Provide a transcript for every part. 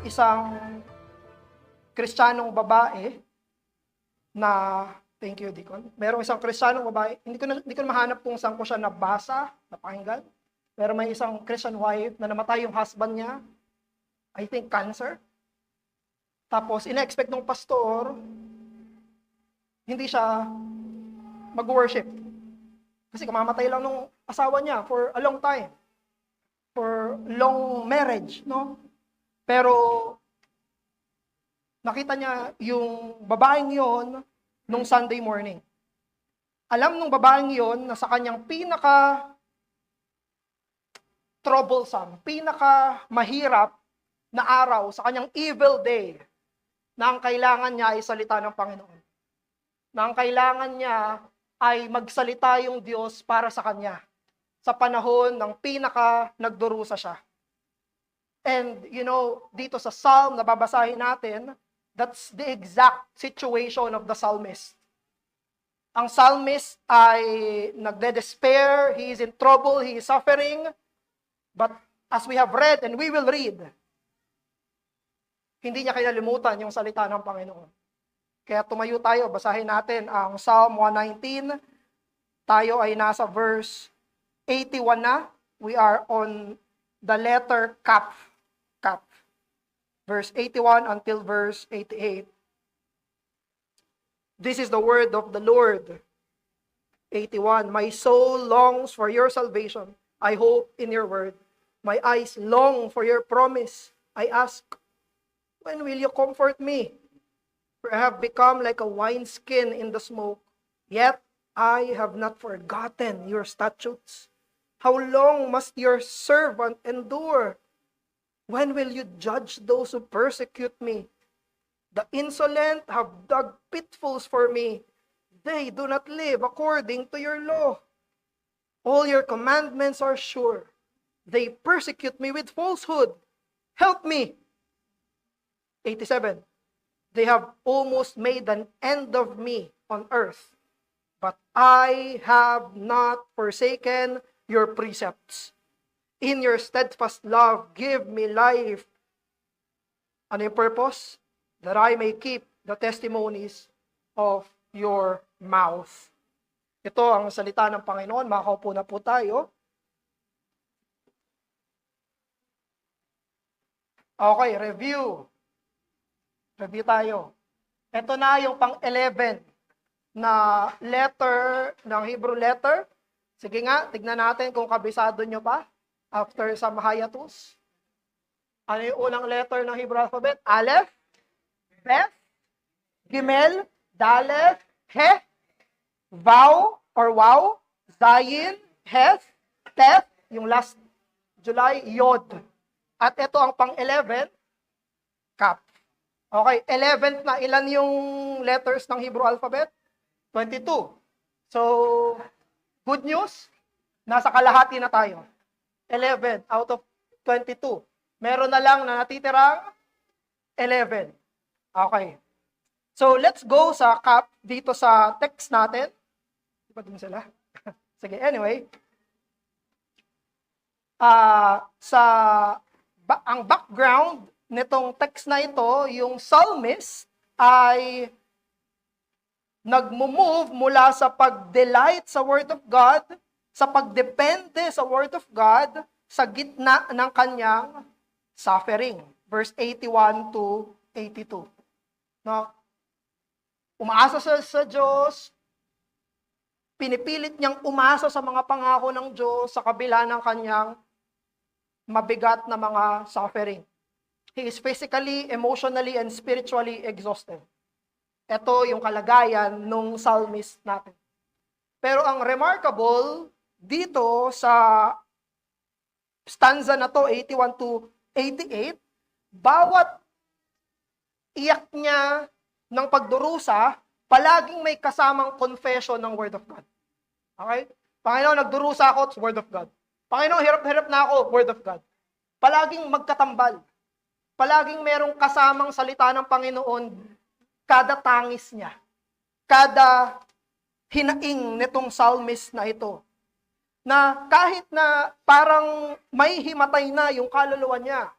isang Kristiyanong babae na, thank you, Deacon. Merong isang Kristiyanong babae, hindi ko na mahanap kung saan ko siya nabasa, napakinggan. Pero may isang Christian wife na namatay yung husband niya, I think cancer. Tapos, ina-expect ng pastor, hindi siya mag-worship. Kasi kamamatay lang nung asawa niya for a long time. For long marriage, no? Pero, nakita niya yung babaeng yon nung Sunday morning. Alam nung babaeng yon na sa kanyang troublesome, mahirap na araw, sa kanyang evil day, na ang kailangan niya ay salita ng Panginoon. Na ang kailangan niya ay magsalita yung Diyos para sa kanya sa panahon ng nagdurusa siya. And dito sa Psalm na babasahin natin, that's the exact situation of the psalmist. Ang psalmist ay nagde-despair, he is in trouble, he is suffering, but as we have read and we will read, hindi niya kinalimutan yung salita ng Panginoon. Kaya tumayo tayo, basahin natin ang Psalm 119. Tayo ay nasa verse 81 na. We are on the letter Kaf. Verse 81 until verse 88. This is the word of the Lord. 81. My soul longs for your salvation. I hope in your word. My eyes long for your promise. I ask, when will you comfort me? For I have become like a wineskin in the smoke. Yet I have not forgotten your statutes. How long must your servant endure? When will you judge those who persecute me? The insolent have dug pitfalls for me. They do not live according to your law. All your commandments are sure. They persecute me with falsehood. Help me. 87. They have almost made an end of me on earth, but I have not forsaken your precepts. In your steadfast love, give me life. Ano yung purpose? That I may keep the testimonies of your mouth. Ito ang salita ng Panginoon. Makakaupo na po tayo. Okay, review. Review tayo. Ito na yung pang-11 na letter ng Hebrew letter. Sige nga, tignan natin kung kabisado nyo pa. After some hiatus. Ano yung unang letter ng Hebrew alphabet? Aleph, Beth, Gimel, Daleth, He, Vav or Wow, Zayin, Heth, Teth, yung last July, Yod. At ito ang pang-11, Kaf. Okay, 11th na. Ilan yung letters ng Hebrew alphabet? 22. So, good news, nasa kalahati na tayo. 11 out of 22. Meron na lang na natitirang 11. Okay. So, let's go sa Kaf dito sa text natin. Di ba dun sila? Sige, anyway. Ang background nitong text na ito, yung psalmist ay nagmo-move mula sa pag-delight sa Word of God, sa pagdepende sa Word of God, sa gitna ng kanyang suffering. Verse 81 to 82. No? Umaasa sa Diyos, pinipilit niyang umasa sa mga pangako ng Diyos sa kabila ng kanyang mabigat na mga suffering. He is physically, emotionally, and spiritually exhausted. Ito yung kalagayan ng psalmist natin. Pero ang remarkable dito sa stanza na to, 81 to 88, bawat iyak niya ng pagdurusa, palaging may kasamang confession ng Word of God. Okay? Panginoon, nagdurusa ako, it's Word of God. Panginoon, hirap-hirap na ako, Word of God. Palaging magkatambal. Palaging merong kasamang salita ng Panginoon kada tangis niya. Kada hinaing nitong psalmist na ito. Na kahit na parang may himatay na yung kaluluwa niya,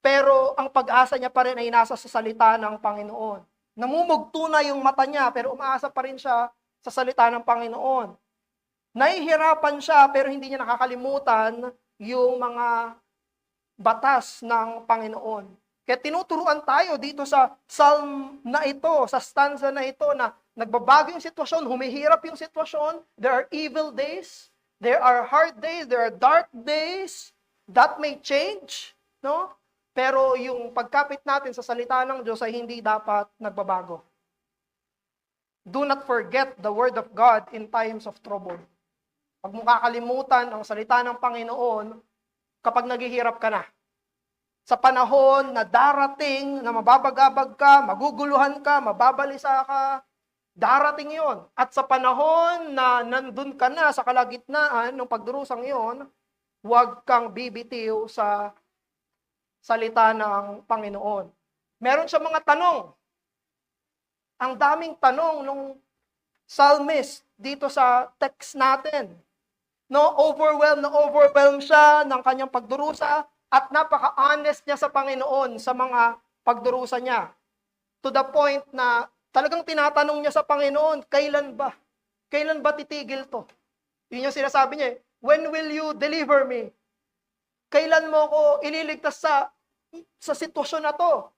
pero ang pag-asa niya pa rin ay nasa sa salita ng Panginoon. Namumugto na yung mata niya, pero umaasa pa rin siya sa salita ng Panginoon. Nahihirapan siya, pero hindi niya nakakalimutan yung mga batas ng Panginoon. Kaya tinuturuan tayo dito sa psalm na ito, sa stanza na ito, na nagbabago yung sitwasyon, humihirap yung sitwasyon, there are evil days, there are hard days, there are dark days, that may change, no? Pero yung pagkapit natin sa salita ng Diyos ay hindi dapat nagbabago. Do not forget the word of God in times of trouble. Pag mo kakalimutan ang salita ng Panginoon, kapag naghihirap ka na, sa panahon na darating, na mababagabag ka, maguguluhan ka, mababalisa ka, darating yon. At sa panahon na nandun ka na sa kalagitnaan ng pagdurusang yon, huwag kang bibitiw sa salita ng Panginoon. Meron siya mga tanong. Ang daming tanong nung psalmist dito sa text natin. No, overwhelmed siya ng kanyang pagdurusa at napaka-honest niya sa Panginoon sa mga pagdurusa niya. To the point na talagang tinatanong niya sa Panginoon, kailan ba? Kailan ba titigil to? Yun yung sinasabi niya, when will you deliver me? Kailan mo ko ililigtas sa sitwasyon na to?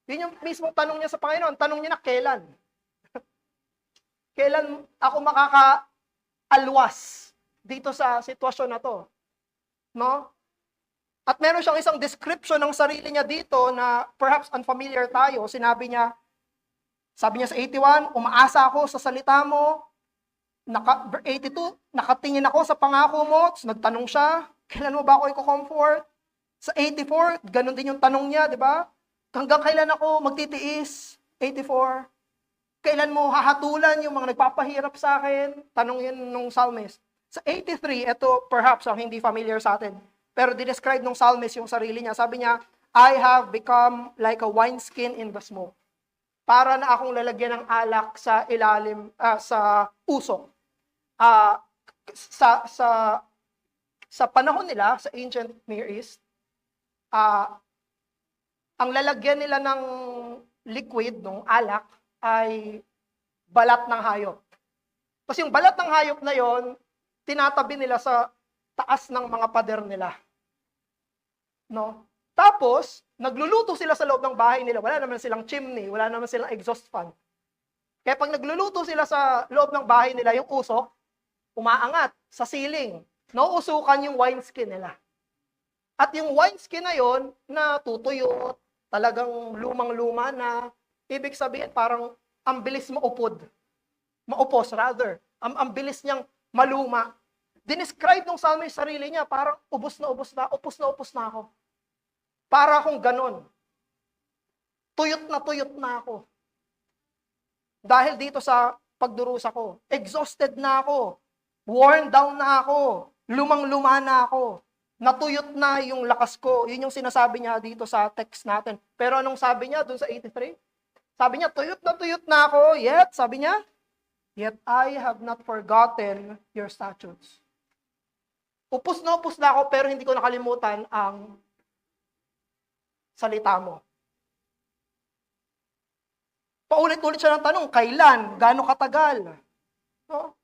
Yun yung mismong tanong niya sa Panginoon. Tanong niya na kailan? Kailan ako makakaalwas dito sa sitwasyon na to? No? At meron siyang isang description ng sarili niya dito na perhaps unfamiliar tayo. Sabi niya sa 81, umaasa ako sa salita mo. 82, nakatingin ako sa pangako mo. Nagtanong siya, kailan mo ba ako i-comfort? Sa 84, ganun din yung tanong niya, di ba? Hanggang kailan ako magtitiis? 84. Kailan mo hahatulan yung mga nagpapahirap sa akin? Tanong yun nung psalmist. Sa 83, ito perhaps ang hindi familiar sa atin. Pero dinescribe nung psalmist yung sarili niya. Sabi niya, I have become like a wineskin in the smoke. Para na akong lalagyan ng alak sa ilalim, sa usok. Sa panahon nila, sa ancient Near East, ang lalagyan nila ng liquid, ng alak, ay balat ng hayop. Tapos yung balat ng hayop na yon, tinatabi nila sa taas ng mga pader nila. No? Tapos, nagluluto sila sa loob ng bahay nila. Wala naman silang chimney, wala naman silang exhaust fan. Kaya pag nagluluto sila sa loob ng bahay nila, yung usok, umaangat sa ceiling. Nauusukan yung wineskin nila. At yung wineskin na yon, natutuyo, talagang lumang-luma na, ibig sabihin parang ang bilis maupos rather. Ang bilis niyang maluma. Dinescribe nung psalmist sarili niya, parang upos na upos na ako. Para akong ganon. Tuyot na ako. Dahil dito sa pagdurusa ko, exhausted na ako, worn down na ako, lumang-luma na ako, natuyot na yung lakas ko. Yun yung sinasabi niya dito sa text natin. Pero anong sabi niya dun sa 83? Sabi niya, tuyot na ako, yet I have not forgotten your statutes. Upos na ako, pero hindi ko nakalimutan ang salita mo. Paulit-ulit siya ng tanong, kailan? Gaano katagal? No?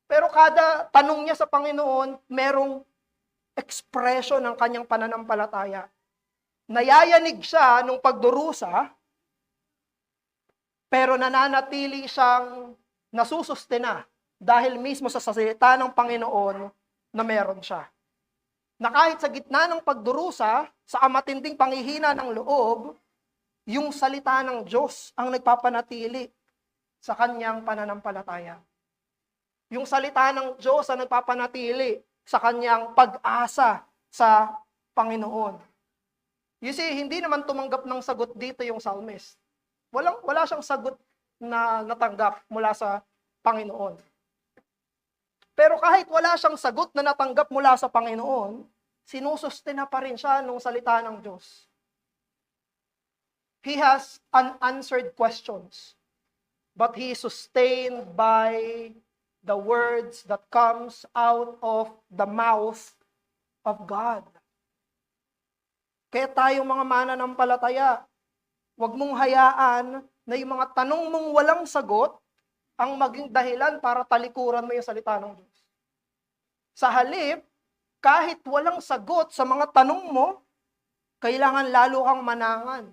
Pero kada tanong niya sa Panginoon, merong expression ng kanyang pananampalataya. Nayayanig siya nung pagdurusa, pero nananatili siyang nasusustena dahil mismo sa salita ng Panginoon na meron siya. Na kahit sa gitna ng pagdurusa, sa matinding panghihina ng loob, yung salita ng Diyos ang nagpapanatili sa kanyang pananampalataya. Yung salita ng Diyos ang nagpapanatili sa kanyang pag-asa sa Panginoon. You see, hindi naman tumanggap ng sagot dito yung psalmist. Wala siyang sagot na natanggap mula sa Panginoon. Pero kahit wala siyang sagot na natanggap mula sa Panginoon, sinusustena pa rin siya nung salita ng Diyos. He has unanswered questions, but he is sustained by the words that comes out of the mouth of God. Kaya tayo mga mananampalataya, huwag mong hayaan na yung mga tanong mong walang sagot ang maging dahilan para talikuran mo yung salita ng Diyos. Sa halip, kahit walang sagot sa mga tanong mo, kailangan lalo kang manangan.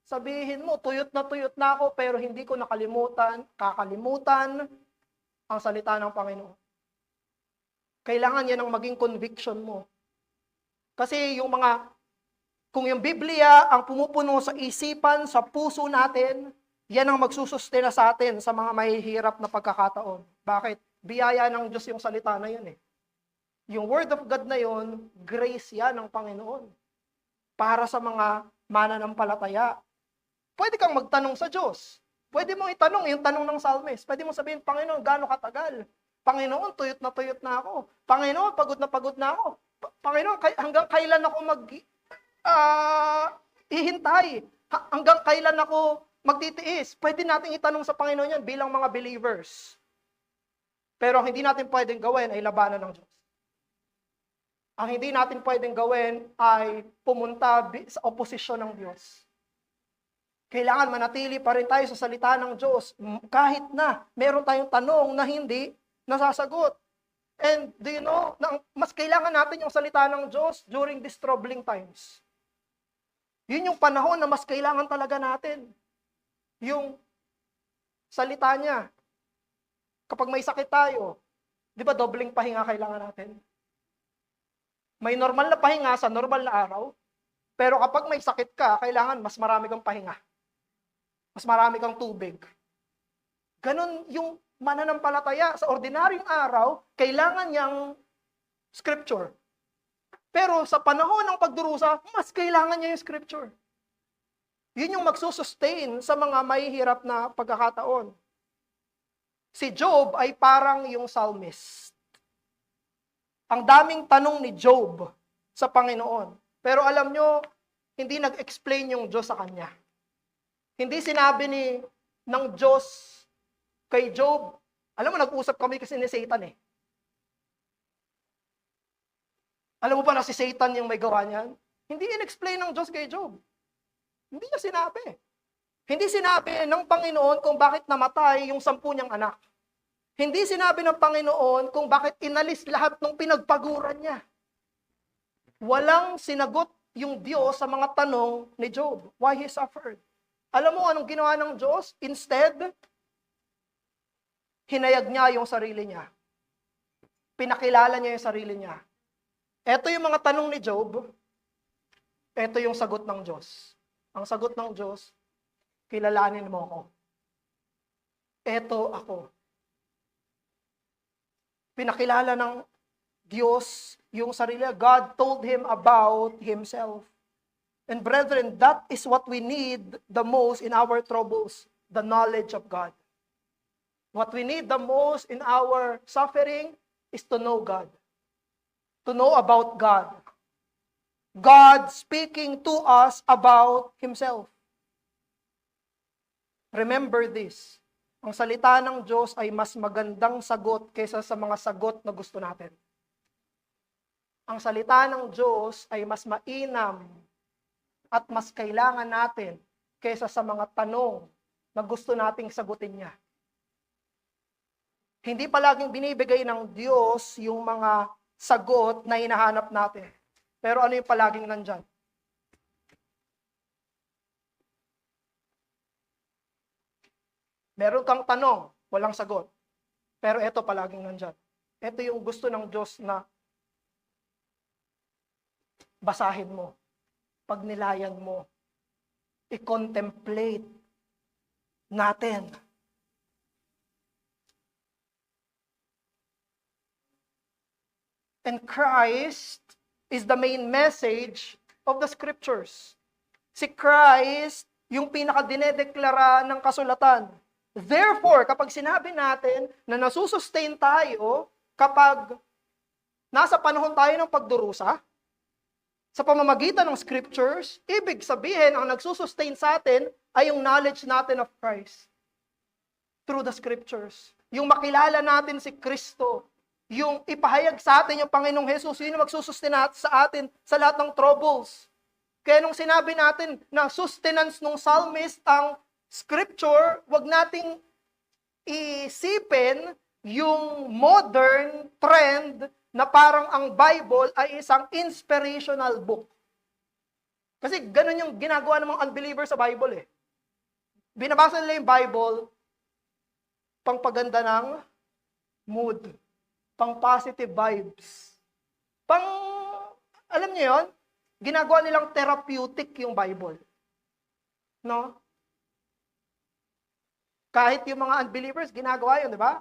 Sabihin mo, tuyot na ako, pero hindi ko kakalimutan ang salita ng Panginoon. Kailangan yan ang maging conviction mo. Kasi kung yung Biblia ang pumupuno sa isipan, sa puso natin, yan ang magsusustena sa atin sa mga mahihirap na pagkakataon. Bakit? Biyaya ng Diyos yung salita na yun eh. Yung Word of God na yun, grace yan ng Panginoon. Para sa mga mananampalataya. Pwede kang magtanong sa Diyos. Pwede mong itanong yung tanong ng psalmist. Pwede mong sabihin, Panginoon, gaano katagal? Panginoon, tuyot na ako. Panginoon, pagod na ako. Panginoon, hanggang kailan ako hihintay? Hanggang kailan ako magtitiis? Pwede natin itanong sa Panginoon yan bilang mga believers. Pero ang hindi natin pwedeng gawin ay labanan ng Diyos. Ang hindi natin pwedeng gawin ay pumunta sa oposisyon ng Diyos. Kailangan manatili pa rin tayo sa salita ng Diyos kahit na meron tayong tanong na hindi nasasagot. And do you know, mas kailangan natin yung salita ng Diyos during these troubling times. Yun yung panahon na mas kailangan talaga natin. Yung salita niya. Kapag may sakit tayo, di ba dobling pahinga kailangan natin? May normal na pahinga sa normal na araw, pero kapag may sakit ka, kailangan mas marami kang pahinga. Mas marami kang tubig. Ganon yung mananampalataya. Sa ordinaryong araw, kailangan niyang scripture. Pero sa panahon ng pagdurusa, mas kailangan niya yung scripture. Yun yung magsusustain sa mga mahihirap na pagkakataon. Si Job ay parang yung psalmist. Ang daming tanong ni Job sa Panginoon. Pero alam nyo, hindi nag-explain yung Diyos sa kanya. Hindi sinabi ng Diyos kay Job, alam mo, nag-usap kami kasi ni Satan eh. Alam mo ba na si Satan yung may gawa niyan? Hindi in-explain ng Diyos kay Job. Hindi niya sinabi. Hindi sinabi ng Panginoon kung bakit namatay yung 10 niyang anak. Hindi sinabi ng Panginoon kung bakit inalis lahat ng pinagpaguran niya. Walang sinagot yung Diyos sa mga tanong ni Job. Why he suffered? Alam mo anong ginawa ng Diyos? Instead, hinayag niya yung sarili niya. Pinakilala niya yung sarili niya. Ito yung mga tanong ni Job. Ito yung sagot ng Diyos. Ang sagot ng Diyos, kilalanin mo ako. Ito ako. Pinakilala ng Diyos yung sarili. God told him about himself. And brethren, that is what we need the most in our troubles, the knowledge of God. What we need the most in our suffering is to know God. To know about God. God speaking to us about Himself. Remember this. Ang salita ng Diyos ay mas magandang sagot kaysa sa mga sagot na gusto natin. Ang salita ng Diyos ay mas mainam at mas kailangan natin kaysa sa mga tanong na gusto nating sagutin niya. Hindi palaging binibigay ng Diyos yung mga sagot na hinahanap natin. Pero ano yung palaging nandyan? Meron kang tanong, walang sagot. Pero ito palaging nandyan. Ito yung gusto ng Diyos na basahin mo, pagnilayan mo, i-contemplate natin. And Christ is the main message of the scriptures. Si Christ, yung pinaka-dinedeklara ng kasulatan. Therefore, kapag sinabi natin na nasusustain tayo kapag nasa panahon tayo ng pagdurusa, sa pamamagitan ng scriptures, ibig sabihin, ang nagsusustain sa atin ay yung knowledge natin of Christ. Through the scriptures. Yung makilala natin si Kristo. Yung ipahayag sa atin yung Panginoong Jesus, yun yung magsusustain sa atin sa lahat ng troubles. Kaya nung sinabi natin na sustenance ng psalmist ang scripture, wag nating isipin yung modern trend na parang ang Bible ay isang inspirational book. Kasi ganun yung ginagawa ng mga unbeliever sa Bible eh. Binabasa nila yung Bible, pangpaganda ng mood, pang positive vibes, alam niyo yon, ginagawa nilang therapeutic yung Bible. No? Kahit yung mga unbelievers, ginagawa yun, di ba?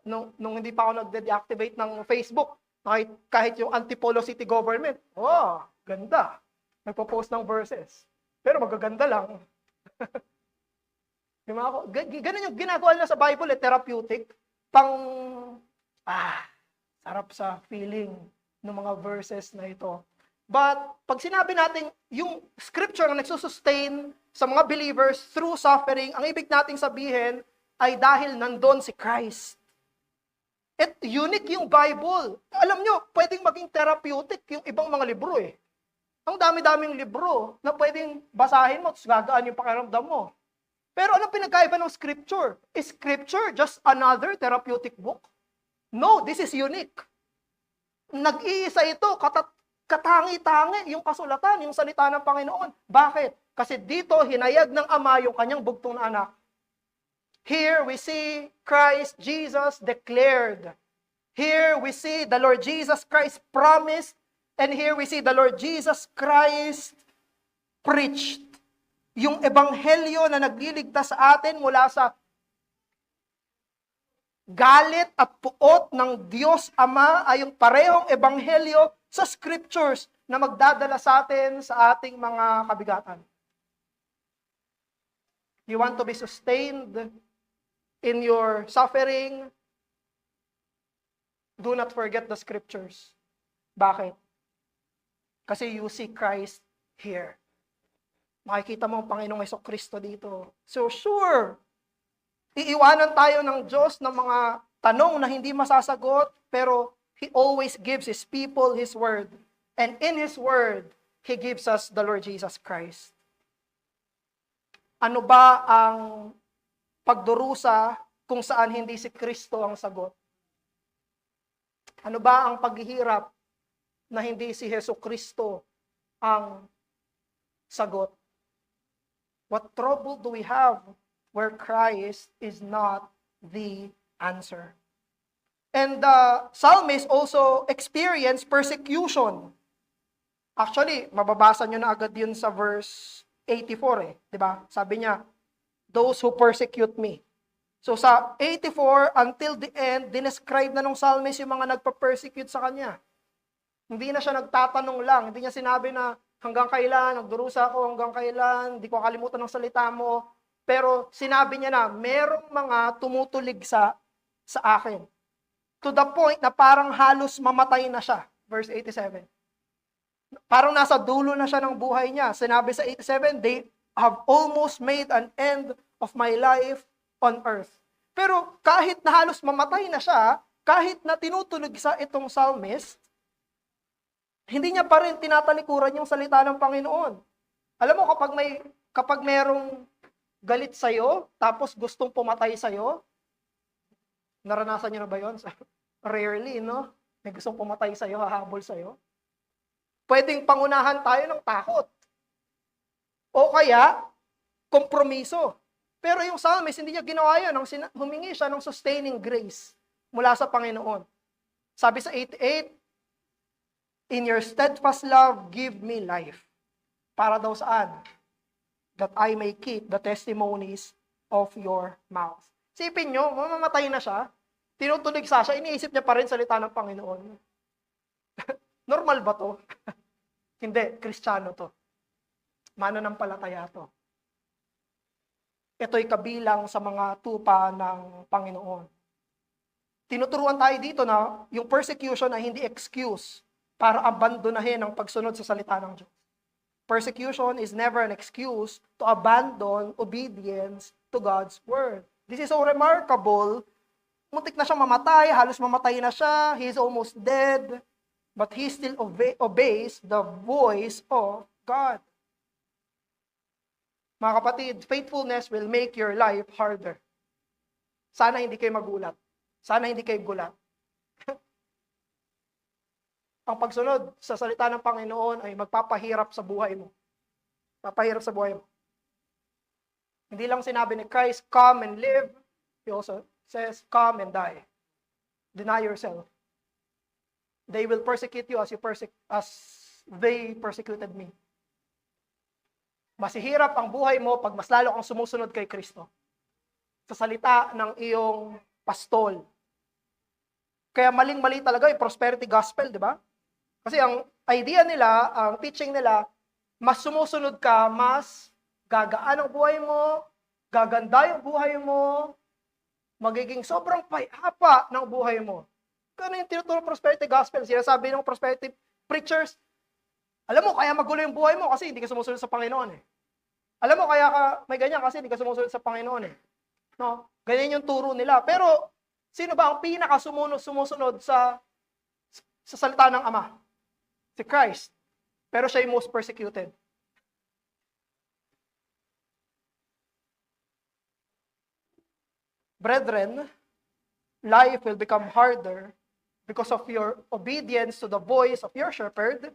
Nung hindi pa ako nag-deactivate ng Facebook, kahit yung Antipolo City Government, ganda. Nagpo-post ng verses. Pero magaganda lang. Ganun yung ginagawa nila sa Bible, therapeutic. Sarap sa feeling ng mga verses na ito. But, pag sinabi natin, yung scripture na nagsusustain sa mga believers through suffering, ang ibig nating sabihin ay dahil nandun si Christ. At unique yung Bible. Alam nyo, pwedeng maging therapeutic yung ibang mga libro eh. Ang dami-daming libro na pwedeng basahin mo at gagaan yung pakiramdam mo. Pero anong pinagkaiba ng scripture? Is scripture just another therapeutic book? No, this is unique. Nag-iisa ito, katangi-tangi yung kasulatan, yung salita ng Panginoon. Bakit? Kasi dito, hinayag ng Ama yung kanyang bugtong na anak. Here we see Christ Jesus declared. Here we see the Lord Jesus Christ promised. And here we see the Lord Jesus Christ preached. Yung ebanghelyo na nagliligtas sa atin mula sa galit at puot ng Diyos Ama ay yung parehong ebanghelyo sa scriptures na magdadala sa atin sa ating mga kabigatan. You want to be sustained in your suffering? Do not forget the scriptures. Bakit? Kasi you see Christ here. Makikita mo ang Panginoong Jesucristo dito. So sure, iiwanan tayo ng Diyos ng mga tanong na hindi masasagot, pero He always gives His people His Word. And in His Word, He gives us the Lord Jesus Christ. Ano ba ang pagdurusa kung saan hindi si Kristo ang sagot? Ano ba ang paghihirap na hindi si Jesucristo ang sagot? What trouble do we have where Christ is not the answer? And the psalmist also experienced persecution. Actually, mababasa nyo na agad yun sa verse 84 di ba? Sabi niya, those who persecute me. So sa 84 until the end, dinescribe na ng psalmist yung mga nagpa-persecute sa kanya. Hindi na siya nagtatanong lang. Hindi niya sinabi na hanggang kailan, nagdurusa ako, hanggang kailan, hindi ko kalimutan ng salita mo. Pero sinabi niya na, merong mga tumutulig sa akin. To the point na parang halos mamatay na siya. Verse 87. Parang nasa dulo na siya ng buhay niya. Sinabi sa 87, they have almost made an end of my life on earth. Pero kahit na halos mamatay na siya, kahit na tinutulig sa itong psalmist, hindi niya pa rin tinatalikuran yung salita ng Panginoon. Alam mo, kapag merong galit sa'yo, tapos gustong pumatay sa'yo, naranasan niyo na ba yun? Rarely, no? May gustong pumatay sa'yo, hahabol sa'yo. Pwedeng pangunahan tayo ng takot. O kaya, kompromiso. Pero yung psalmist, hindi niya ginawa yun. Humingi siya ng sustaining grace mula sa Panginoon. Sabi sa 88, in your steadfast love, give me life. Para daw saan? That I may keep the testimonies of your mouth. Sipin nyo, mamamatay na siya, tinutulig siya, iniisip niya pa rin salita ng Panginoon. Normal ba to? Hindi, Kristiyano to. Mananampalataya to. Ito'y kabilang sa mga tupa ng Panginoon. Tinuturuan tayo dito na yung persecution ay hindi excuse para abandonahin ang pagsunod sa salita ng Diyos. Persecution is never an excuse to abandon obedience to God's word. This is so remarkable. Muntik na siyang mamatay, halos mamatay na siya, he is almost dead, but he still obeys the voice of God. Mga kapatid, faithfulness will make your life harder. Sana hindi kayo magulat. Sana hindi kayo gulat. Ang pagsunod sa salita ng Panginoon ay magpapahirap sa buhay mo. Papahirap sa buhay mo. Hindi lang sinabi ni Christ, come and live. He also says, come and die. Deny yourself. They will persecute you as they persecuted me. Masihirap ang buhay mo pag mas lalo kang sumusunod kay Kristo. Sa salita ng iyong pastol. Kaya maling-mali talaga yung prosperity gospel, di ba? Kasi ang idea nila, ang teaching nila, mas sumusunod ka, mas gagaan ang buhay mo, gaganda yung buhay mo, magiging sobrang payapa ng buhay mo. Kano yung tinuturo prosperity gospel? Sinasabi ng prosperity preachers, alam mo, kaya magulo yung buhay mo kasi hindi ka sumusunod sa Panginoon eh. Alam mo, kaya ka may ganyan kasi hindi ka sumusunod sa Panginoon eh. No? Ganyan yung turo nila. Pero, sino ba ang pinaka-sumusunod sa salita ng Ama? Si Christ. Pero siya yung most persecuted. Brethren, life will become harder because of your obedience to the voice of your shepherd.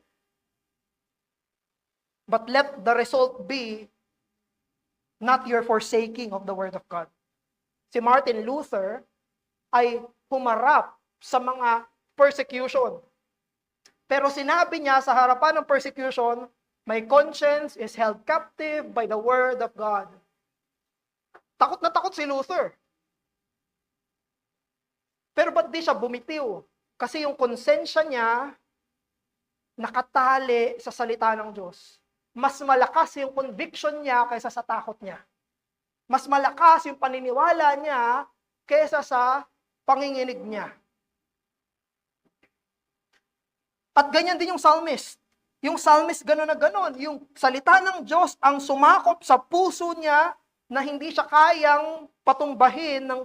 But let the result be not your forsaking of the Word of God. Si Martin Luther ay humarap sa mga persecution. Pero sinabi niya sa harapan ng persecution, my conscience is held captive by the Word of God. Takot na takot si Luther. Pero ba't di siya bumitiw? Kasi yung konsensya niya nakatali sa salita ng Diyos. Mas malakas yung conviction niya kaysa sa takot niya. Mas malakas yung paniniwala niya kaysa sa panginginig niya. At ganyan din yung psalmist. Yung psalmist gano'n na gano'n. Yung salita ng Diyos ang sumakop sa puso niya na hindi siya kayang patumbahin ng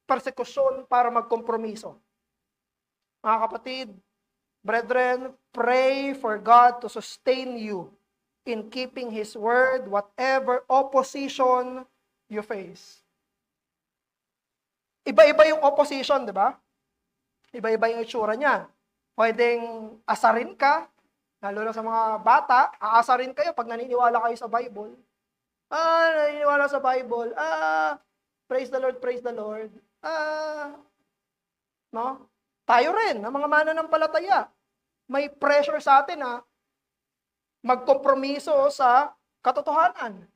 persekusyon para magkompromiso. Mga kapatid, brethren, pray for God to sustain you in keeping His word, whatever opposition you face. Iba-iba yung opposition, di ba? Iba-iba yung itsura niya. Pwedeng asarin ka, lalo na sa mga bata, aasarin kayo pag naniniwala kayo sa Bible. Naniniwala sa Bible. Praise the Lord, praise the Lord. No? Tayo rin, ang mga mananampalataya. May pressure sa atin na magkompromiso sa katotohanan.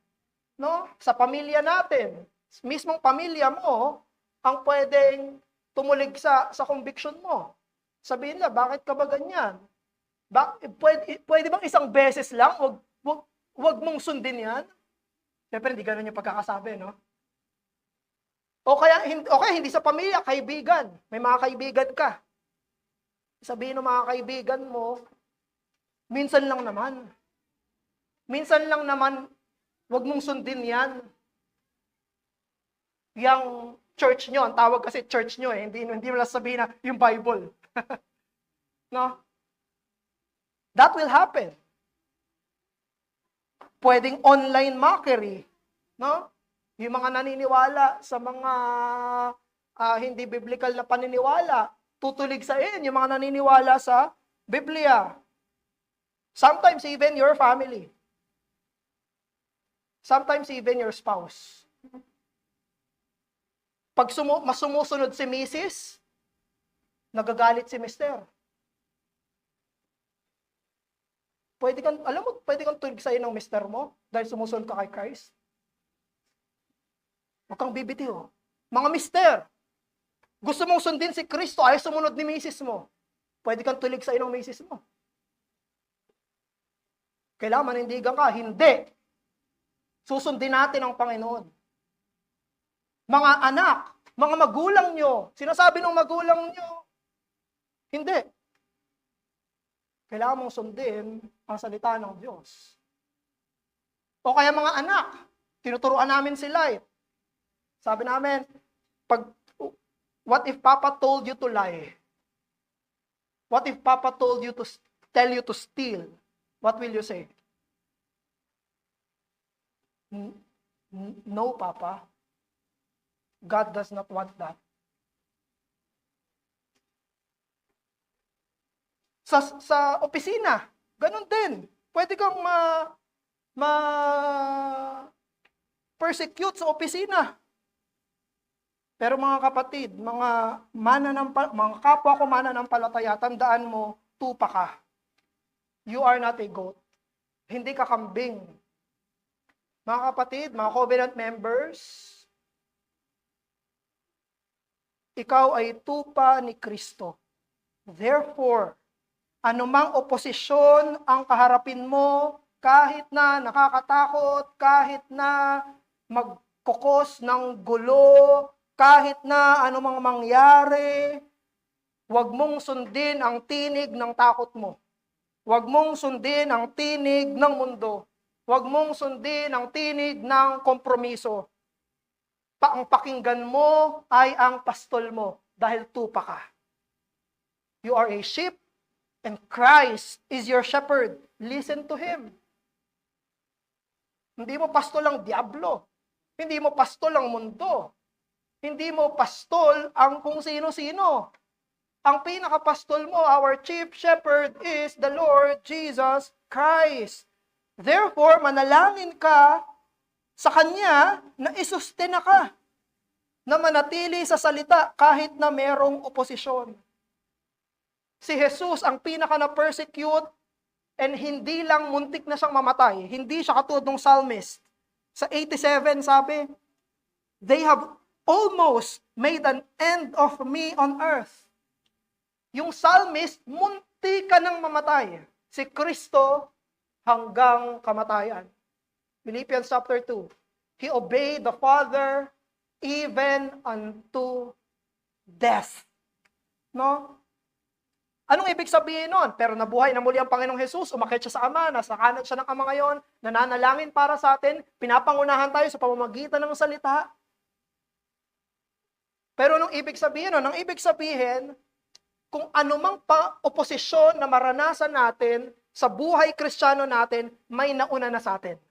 No? Sa pamilya natin. Mismong pamilya mo ang pwedeng tumulig sa conviction mo. Sabihin na, bakit ka ba ganyan? Pwede bang isang beses lang? Wag mong sundin yan? Siyempre, hindi ganun yung pagkakasabi, no? O kaya, hindi sa pamilya, kaibigan. May mga kaibigan ka. Sabihin ng mga kaibigan mo, minsan lang naman. Minsan lang naman, wag mong sundin yan. Yang church nyo, ang tawag kasi church nyo eh. Hindi mo lang sabihin na yung Bible. No? That will happen. Pwedeng online mockery. No? Yung mga naniniwala sa mga hindi biblical na paniniwala, tutulig sa yung mga naniniwala sa Biblia. Sometimes even your family. Sometimes even your spouse. Pag sumusunod si Mrs., nagagalit si Mr. Pwede kang tulig sa'yo ng Mr. mo dahil sumusunod ka kay Christ. Huwag kang bibitiw. Mga Mr., gusto mong sundin si Kristo, ayaw sumunod ni Mrs. mo. Pwede kang tulig sa'yo ng Mrs. mo. Kailangan manindigan ka, hindi. Susundin natin ang Panginoon. Mga anak, mga magulang nyo, sinasabi ng magulang nyo, hindi. Kailangan mong sundin ang salita ng Diyos. O kaya mga anak, tinuturuan namin sila eh. Sabi namin, what if Papa told you to lie? What if Papa told you to tell you to steal? What will you say? No, Papa. God does not want that. Sa opisina, ganun din. Pwede kang persecute sa opisina. Pero mga kapatid, mga kapwa ko mananampalataya, tandaan mo, tupa ka. You are not a goat. Hindi ka kambing. Mga kapatid, mga covenant members, ikaw ay tupa ni Kristo. Therefore, anumang oposisyon ang kaharapin mo, kahit na nakakatakot, kahit na magkukos ng gulo, kahit na anumang mangyari, huwag mong sundin ang tinig ng takot mo. Huwag mong sundin ang tinig ng mundo. Huwag mong sundin ang tinig ng kompromiso. Ang pakinggan mo ay ang pastol mo dahil tupa ka. You are a sheep and Christ is your shepherd. Listen to Him. Hindi mo pastol ang diablo. Hindi mo pastol ang mundo. Hindi mo pastol ang kung sino-sino. Ang pinakapastol mo, our chief shepherd, is the Lord Jesus Christ. Therefore, manalangin ka sa Kanya na isustina ka, na manatili sa salita kahit na merong oposisyon. Si Jesus ang pinaka na-persecute and hindi lang muntik na siyang mamatay. Hindi siya katulad ng psalmist. Sa 87 sabi, they have almost made an end of me on earth. Yung psalmist, munti ka nang mamatay. Si Kristo, hanggang kamatayan. Philippians chapter 2. He obeyed the Father even unto death. No? Anong ibig sabihin nun? Pero nabuhay na muli ang Panginoong Jesus, umakyat siya sa Ama, nasa kanan siya ng Ama ngayon, nananalangin para sa atin, pinapangunahan tayo sa pamamagitan ng salita. Pero anong ibig sabihin nun? Ang ibig sabihin, kung anumang oposisyon na maranasan natin sa buhay Kristiyano natin, may nauna na sa atin.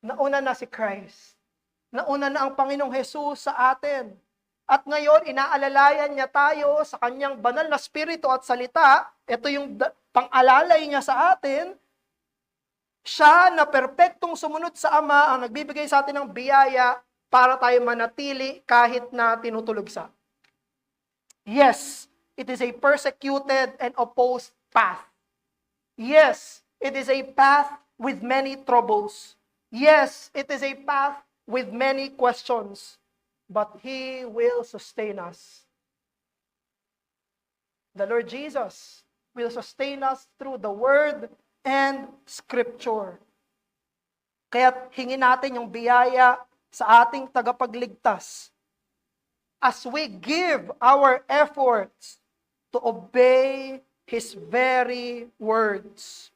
Nauna na si Christ. Nauna na ang Panginoong Jesus sa atin. At ngayon, inaalalayan niya tayo sa kanyang banal na spirito at salita. Ito yung pang-alalay niya sa atin. Siya na perpektong sumunod sa Ama ang nagbibigay sa atin ng biyaya para tayo manatili kahit na tinutulugsa. Yes, it is a persecuted and opposed path. Yes, it is a path with many troubles. Yes, it is a path with many questions. But He will sustain us. The Lord Jesus will sustain us through the Word and Scripture. Kaya hingin natin yung biyaya sa ating tagapagligtas as we give our efforts to obey His very words.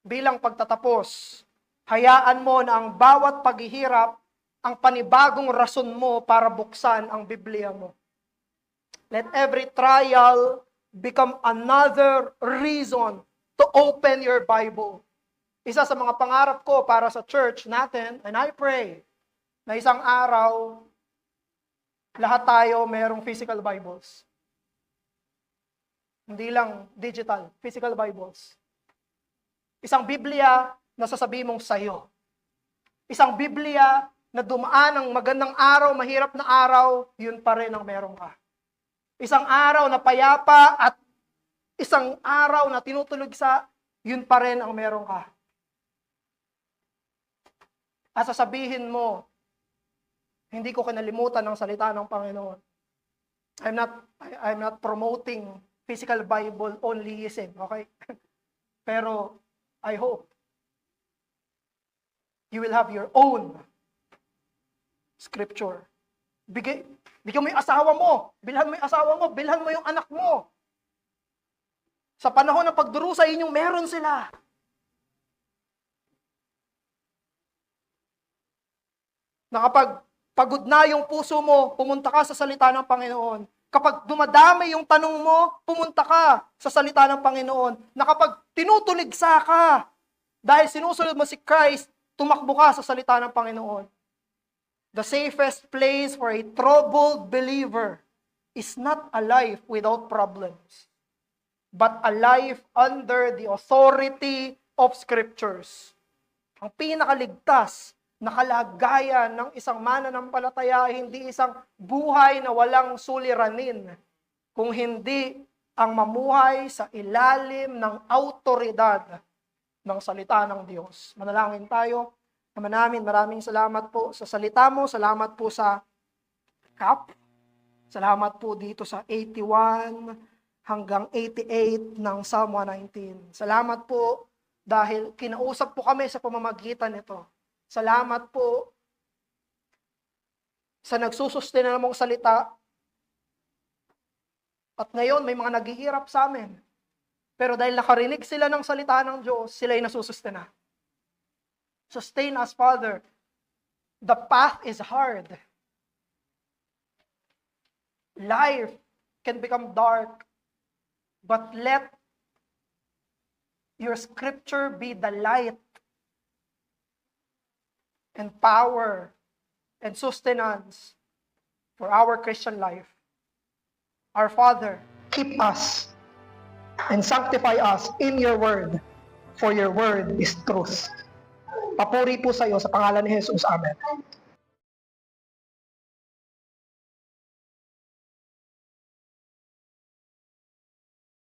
Bilang pagtatapos, hayaan mo na ang bawat paghihirap ang panibagong rason mo para buksan ang Biblia mo. Let every trial become another reason to open your Bible. Isa sa mga pangarap ko para sa church natin, and I pray na isang araw, lahat tayo mayroong physical Bibles. Hindi lang digital, physical Bibles. Isang Biblia na sasabihin mong sayo. Isang Biblia na dumaan ng magandang araw, mahirap na araw, yun pa rin ang meron ka. Isang araw na payapa at isang araw na tinutulog sa, yun pa rin ang meron ka. At sasabihin mo, hindi ko kinalimutan ang salita ng Panginoon. I'm not promoting physical Bible onlyism, okay? Pero I hope you will have your own Scripture. Bigyan mo yung asawa mo. Bilhan mo yung asawa mo. Bilhan mo yung anak mo. Sa panahon ng pagdurusa, inyong meron sila. Na kapag pagod na yung puso mo, pumunta ka sa salita ng Panginoon. Kapag dumadami yung tanong mo, pumunta ka sa salita ng Panginoon. Na kapag tinutuligsa ka, Dahil sinusunod mo si Christ, tumakbo ka sa salita ng Panginoon. The safest place for a troubled believer is not a life without problems, but a life under the authority of Scriptures. Ang pinakaligtas na kalagayan ng isang mananampalataya, hindi isang buhay na walang suliranin, kung hindi ang mamuhay sa ilalim ng autoridad ng salita ng Diyos. Manalangin tayo. Ama namin, maraming salamat po sa salita mo, salamat po sa CAP, salamat po dito sa 81 hanggang 88 ng Psalm 119. Salamat po dahil kinausap po kami sa pamamagitan nito. Salamat po sa nagsusustento mong salita. At ngayon may mga naghihirap sa amin. Pero dahil nakarinig sila ng salita ng Diyos, sila'y nasusustena. Sustain us, Father. The path is hard. Life can become dark. But let your Scripture be the light and power and sustenance for our Christian life. Our Father, keep us and sanctify us in your word, for your word is truth. Papuri po sa iyo sa pangalan ni Jesus. Amen.